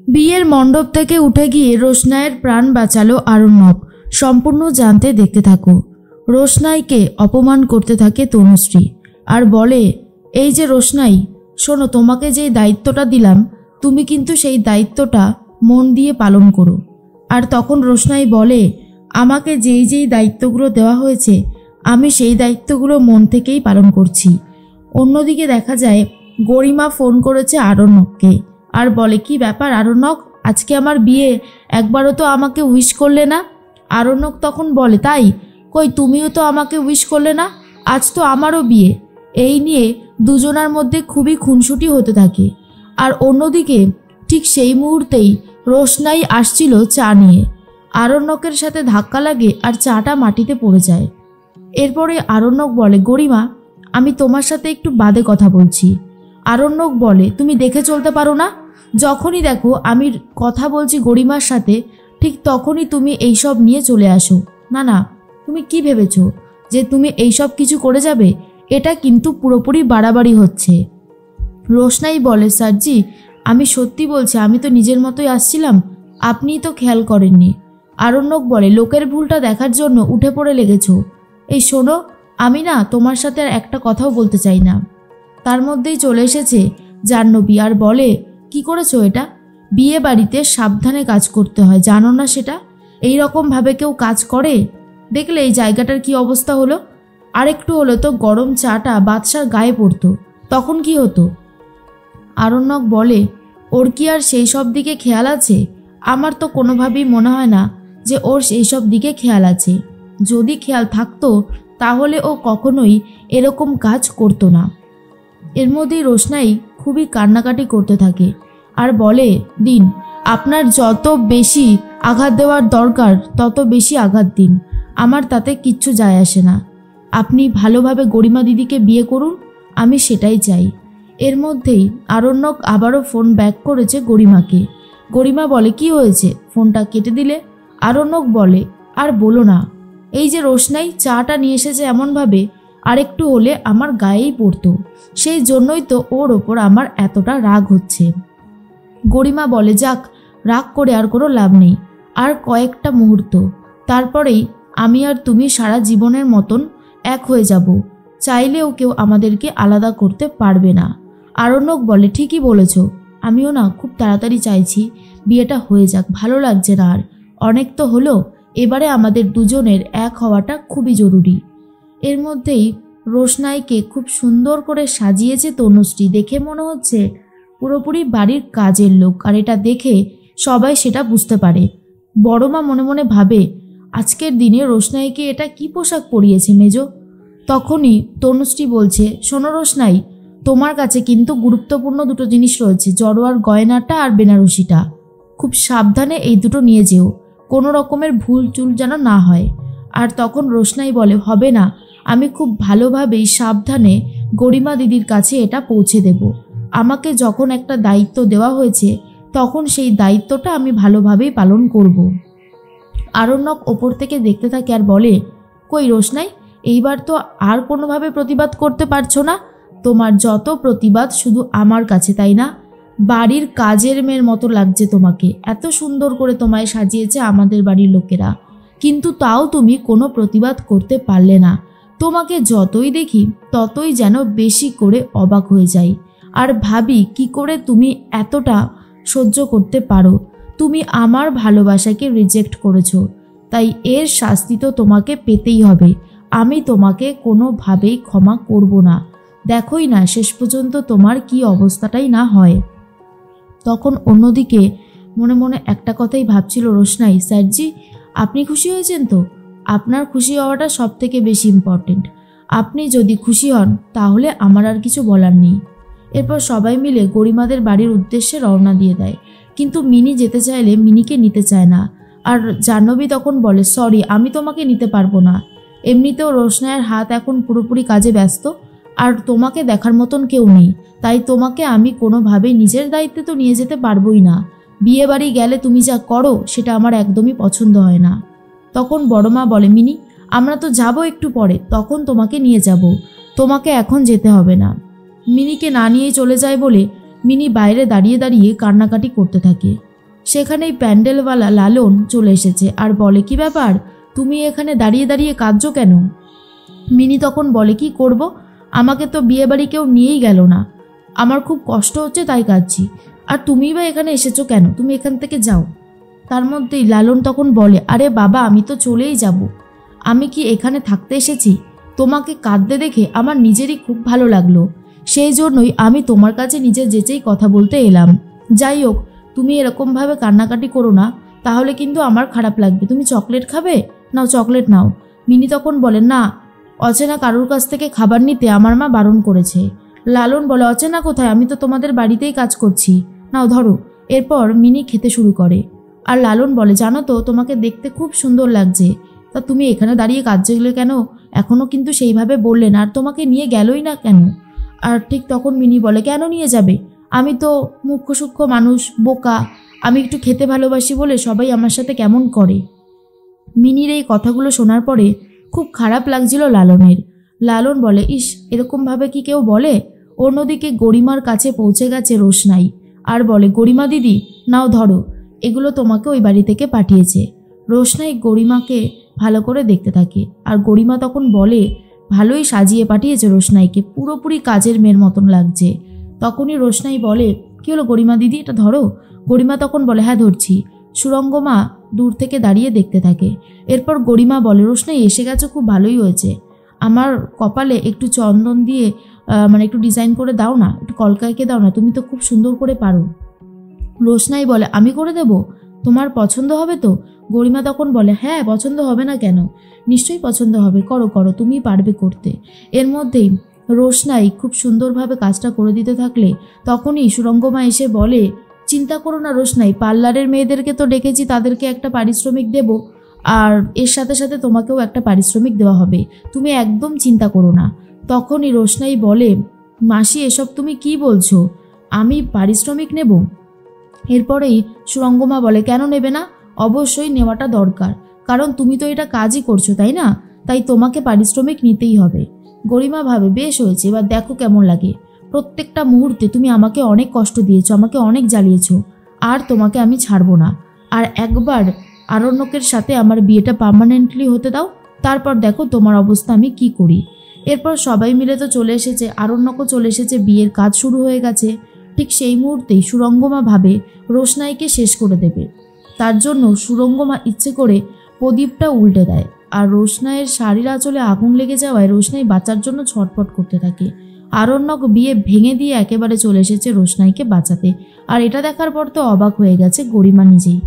বিয়ের মণ্ডপ থেকে উঠে গিয়ে রোশনাইয়ের প্রাণ বাঁচালো আরণ্যক। সম্পূর্ণ জানতে দেখতে থাকো। রোশনাইকে অপমান করতে থাকে তনুশ্রী আর বলে, এই যে রোশনাই, শোনো, তোমাকে যেই দায়িত্বটা দিলাম তুমি কিন্তু সেই দায়িত্বটা মন দিয়ে পালন করো। আর তখন রোশনাই বলে, আমাকে যেই দায়িত্বগুলো দেওয়া হয়েছে আমি সেই দায়িত্বগুলো মন থেকেই পালন করছি। অন্যদিকে দেখা যায় গরিমা ফোন করেছে আরণ্যককে আর বলে, কি ব্যাপার আরণ্যক, আজকে আমার বিয়ে, একবারও তো আমাকে উইশ করলে না। আরণ্যক তখন বলে, তাই কই, তুমিও তো আমাকে উইশ করলে না, আজ তো আমারও বিয়ে। এই নিয়ে দুজনার মধ্যে খুবই খুনসুটি হতে থাকে। আর অন্যদিকে ঠিক সেই মুহূর্তেই রোশনাই আসছিল চা নিয়ে। আরণ্যকের সাথে ধাক্কা লাগে আর চাটা মাটিতে পড়ে যায়। এরপরে আরণ্যক বলে, গরিমা, আমি তোমার সাথে একটু বাদে কথা বলছি। আরণ্যক বলে, তুমি দেখে চলতে পারো না? যখনই দেখো আমি কথা বলছি গরিমার সাথে ঠিক তখনই তুমি এইসব নিয়ে চলে আসো। না না, তুমি কি ভেবেছো যে তুমি এইসব কিছু করে যাবে? এটা কিন্তু পুরোপুরি বাড়াবাড়ি হচ্ছে। রোশনাই বলে, স্যারজি, আমি সত্যি বলছি, আমি তো নিজের মতোই আসছিলাম, আপনিই তো খেয়াল করেননি। আরণ্যক বলে, লোকের ভুলটা দেখার জন্য উঠে পড়ে লেগেছ। এই শোনো, আমি না তোমার সাথে আর একটা কথাও বলতে চাই না। তার মধ্যেই চলে এসেছে জাহ্নবী আর বলে, কি করেছো এটা? বিয়ে বাড়িতে সাবধানে কাজ করতে হয়, জানো না সেটা? এই রকমভাবে কেউ কাজ করে? দেখলে এই জায়গাটার কি অবস্থা হলো? আরেকটু হলো তো গরম চাটা বাদশার গায়ে পড়তো, তখন কি হতো? আরণ্যক বলে, ওর কি আর সেই সব দিকে খেয়াল আছে? আমার তো কোনোভাবেই মনে হয় না যে ওর সেই সব দিকে খেয়াল আছে। যদি খেয়াল থাকতো তাহলে ও কখনোই এরকম কাজ করতো না। এর মধ্যেই রোশনাই খুবই কান্নাকাটি করতে থাকে আর বলে, দিন, আপনার যত বেশি আঘাত দেওয়ার দরকার তত বেশি আঘাত দিন, আমার তাতে কিচ্ছু যায় আসে না। আপনি ভালোভাবে গরিমা দিদিকে বিয়ে করুন, আমি সেটাই চাই। এর মধ্যেই আরণ্যক আবারও ফোন ব্যাক করেছে গরিমাকে। গরিমা বলে, কি হয়েছে, ফোনটা কেটে দিলে? আরণ্যক বলে, আর বলো না, এই যে রোশনাই চাটা নিয়ে এসেছে এমনভাবে আরেকটু হলে আমার গায়েই পড়তো, সেই জন্যই তো ওর ওপর আমার এতটা রাগ হচ্ছে। গরিমা বলে, যাক, রাগ করে আর কোনো লাভ নেই, আর কয়েকটা মুহূর্ত, তারপরেই আমি আর তুমি সারা জীবনের মতন এক হয়ে যাব, চাইলেও কেউ আমাদেরকে আলাদা করতে পারবে না। আরণ্যক বলে, ঠিকই বলেছ, আমিও না খুব তাড়াতাড়ি চাইছি বিয়েটা হয়ে যাক, ভালো লাগছে না আর, অনেক তো হলো, এবারে আমাদের দুজনের এক হওয়াটা খুবই জরুরি। এর মধ্যেই রোশনাইকে খুব সুন্দর করে সাজিয়েছে তনুশ্রী, দেখে মনে হচ্ছে পুরোপুরি বাড়ির কাজের লোক, আর এটা দেখে সবাই সেটা বুঝতে পারে। বড়মা মনে মনে ভাবে, আজকের দিনে রোশনাইকে এটা কি পোশাক পরিয়েছে মেজো? তখনই তনুশ্রী বলছে, শোনো রোশনাই, তোমার কাছে কিন্তু গুরুত্বপূর্ণ দুটো জিনিস রয়েছে, জড়োয়ার গয়নাটা আর বেনারসিটা, খুব সাবধানে এই দুটো নিয়ে যেও, কোনো রকমের ভুল চুল যেন না হয়। আর তখন রোশনাই বলে, হবে না, আমি খুব ভালোভাবেই সাবধানে গরিমা দিদির কাছে এটা পৌঁছে দেব। আমাকে যখন একটা দায়িত্ব দেওয়া হয়েছে তখন সেই দায়িত্বটা আমি ভালোভাবেই পালন করব। আরণ্যক ওপর থেকে দেখতে থাকে আর বলে, কই রোশনাই, এইবার তো আর কোনোভাবে প্রতিবাদ করতে পারছো না? তোমার যত প্রতিবাদ শুধু আমার কাছে, তাই না? বাড়ির কাজের মেয়ের মতো লাগছে তোমাকে, এত সুন্দর করে তোমায় সাজিয়েছে আমাদের বাড়ির লোকেরা, কিন্তু তাও তুমি কোনো প্রতিবাদ করতে পারলে না। তোমাকে যতই দেখি ততই যেন বেশি করে অবাক হয়ে যাই, আর ভাবি কি করে তুমি এতটা সহ্য করতে পারো। তুমি আমার ভালোবাসাকে রিজেক্ট করেছো, তাই এর শাস্তি তো তোমাকে পেতেই হবে। আমি তোমাকে কোনোভাবেই ক্ষমা করব না। দেখোই না শেষ পর্যন্ত তোমার কি অবস্থাটাই না হয়। তখন অন্যদিকে মনে মনে একটা কথাই ভাবছিল রোশনাই, স্যারজি, আপনি খুশি হয়েছেন তো? আপনার খুশি হওয়াটা সব থেকে বেশি ইম্পর্টেন্ট। আপনি যদি খুশি হন তাহলে আমার আর কিছু বলার নেই। এরপর সবাই মিলে গরিমাদের বাড়ির উদ্দেশ্যে রওনা দিয়ে দেয়, কিন্তু মিনি যেতে চাইলে মিনিকে নিতে চায় না। আর জাহ্নবী তখন বলে, সরি, আমি তোমাকে নিতে পারবো না। এমনিতেও রোশনাইয়ের হাত এখন পুরোপুরি কাজে ব্যস্ত, আর তোমাকে দেখার মতন কেউ নেই, তাই তোমাকে আমি কোনোভাবেই নিজের দায়িত্বে তো নিয়ে যেতে পারবোই না। বিয়ে বাড়ি গেলে তুমি যা করো সেটা আমার একদমই পছন্দ হয় না। তখন বড়মা বলে, মিনি, আমরা তো যাব একটু পরে, তখন তোমাকে নিয়ে যাব, তোমাকে এখন যেতে হবে না। মিনিকে না নিয়েই চলে যায় বলে মিনি বাইরে দাঁড়িয়ে দাঁড়িয়ে কান্নাকাটি করতে থাকে। সেখানেই প্যান্ডেলওয়ালা লালন চলে এসেছে আর বলে, কি ব্যাপার, তুমি এখানে দাঁড়িয়ে দাঁড়িয়ে কাঁদছো কেন? মিনি তখন বলে, কি করব, আমাকে তো বিয়ে বাড়ি কেউ নিয়েই গেল না, আমার খুব কষ্ট হচ্ছে তাই কাঁদছি। আর তুমিই বা এখানে এসেছো কেন, তুমি এখান থেকে যাও। তার মধ্যেই লালন তখন বলে, আরে বাবা, আমি তো চলেই যাব, আমি কি এখানে থাকতে এসেছি? তোমাকে কাঁদতে দেখে আমার নিজেরই খুব ভালো লাগলো, সেই জন্যই আমি তোমার কাছে নিজের যেচেই কথা বলতে এলাম। যাই হোক, তুমি এরকমভাবে কান্নাকাটি করো না, তাহলে কিন্তু আমার খারাপ লাগবে। তুমি চকলেট খাবে? নাও চকলেট নাও। মিনি তখন বলে, না, অচেনা কারোর কাছ থেকে খাবার নিতে আমার মা বারণ করেছে। লালন বলে, অচেনা কোথায়, আমি তো তোমাদের বাড়িতেই কাজ করছি, নাও ধরো। এরপর মিনি খেতে শুরু করে। আর লালন বলে, জানো তো, তোমাকে দেখতে খুব সুন্দর লাগছে, তা তুমি এখানে দাঁড়িয়ে কাঁদছিলে কেন? এখনও কিন্তু সেইভাবে বললে না, আর তোমাকে নিয়ে গেলই না কেন? আর ঠিক তখন মিনি বলে, কেন নিয়ে যাবে, আমি তো মুখ্য সূক্ষ্ম মানুষ, বোকা, আমি একটু খেতে ভালোবাসি বলে সবাই আমার সাথে কেমন করে। মিনির এই কথাগুলো শোনার পরে খুব খারাপ লাগছিল লালনের। লালন বলে, ইস, এরকমভাবে কি কেউ বলে? অন্যদিকে গরিমার কাছে পৌঁছে গেছে রোশনাই আর বলে, গরিমা দিদি, নাও ধরো, এগুলো তোমাকে ওই বাড়ি থেকে পাঠিয়েছে। রোশনাই গরিমাকে ভালো করে দেখতে থাকে আর গরিমা তখন বলে, ভালোই সাজিয়ে পাঠিয়েছে রোশনাইকে, পুরোপুরি কাজের মেয়ের মতন লাগছে। তখনই রোশনাই বলে, কী হলো গরিমা দিদি, এটা ধরো। গরিমা তখন বলে, হ্যাঁ ধরছি। সুরঙ্গমা দূর থেকে দাঁড়িয়ে দেখতে থাকে। এরপর গরিমা বলে, রোশনাই এসে গেছো, খুব ভালোই হয়েছে, আমার কপালে একটু চন্দন দিয়ে একটু ডিজাইন করে দাও না, একটু কলকাইকে দাও না, তুমি তো খুব সুন্দর করে পারো। রোশনাই বলে, আমি করে দেব, তোমার পছন্দ হবে তো? গরিমা তখন বলে, হ্যাঁ, পছন্দ হবে না কেন, নিশ্চয়ই পছন্দ হবে, করো করো, তুমি পারবে করতে। এর মধ্যেই রোশনাই খুব সুন্দরভাবে কাজটা করে দিতে থাকলে তখনই সুরঙ্গমা এসে বলে, চিন্তা করো না রোশনাই, পার্লারের মেয়েদেরকে তো ডেকেছি, তাদেরকে একটা পারিশ্রমিক দেব, আর এর সাথে সাথে তোমাকেও একটা পারিশ্রমিক দেওয়া হবে, তুমি একদম চিন্তা করো না। তখনই রোশনাই বলে, মাসি, এসব তুমি কি বলছো, আমি পারিশ্রমিক নেব? এরপরেই সুরঙ্গমা বলে, কেন নেবে না, অবশ্যই নেওয়াটা দরকার, কারণ তুমি তো এটা কাজই করছো, তাই না, তাই তোমাকে পারিশ্রমিক নিতেই হবে। গরিমা ভাবে, বেশ হয়েছে, এবার দেখো কেমন লাগে, প্রত্যেকটা মুহূর্তে তুমি আমাকে অনেক কষ্ট দিয়েছো, আমাকে অনেক জ্বালিয়েছো, আর তোমাকে আমি ছাড়বো না। আর একবার আরণ্যকের সাথে আমার বিয়েটা পার্মানেন্টলি হতে দাও, তারপর দেখো তোমার অবস্থা আমি কি করি। এরপর সবাই মিলে তো চলে এসেছে, আরণ্যকও চলে এসেছে, বিয়ের কাজ শুরু হয়ে গেছে। ঠিক সেই মুহূর্তেই সুরঙ্গমা ভাবে রোশনাইকে শেষ করে দেবে। তার জন্য সুরঙ্গমা ইচ্ছে করে প্রদীপটা উল্টে দেয়, আর রোশনাইয়ের শাড়ির আঁচলে আগুন লেগে যাওয়ায় রোশনাই বাঁচার জন্য ছটফট করতে থাকে। আরণ্যক বিয়ে ভেঙে দিয়ে একেবারে চলে এসেছে রোশনাইকে বাঁচাতে। আর এটা দেখার পর তো অবাক হয়ে গেছে গরিমা নিজেই।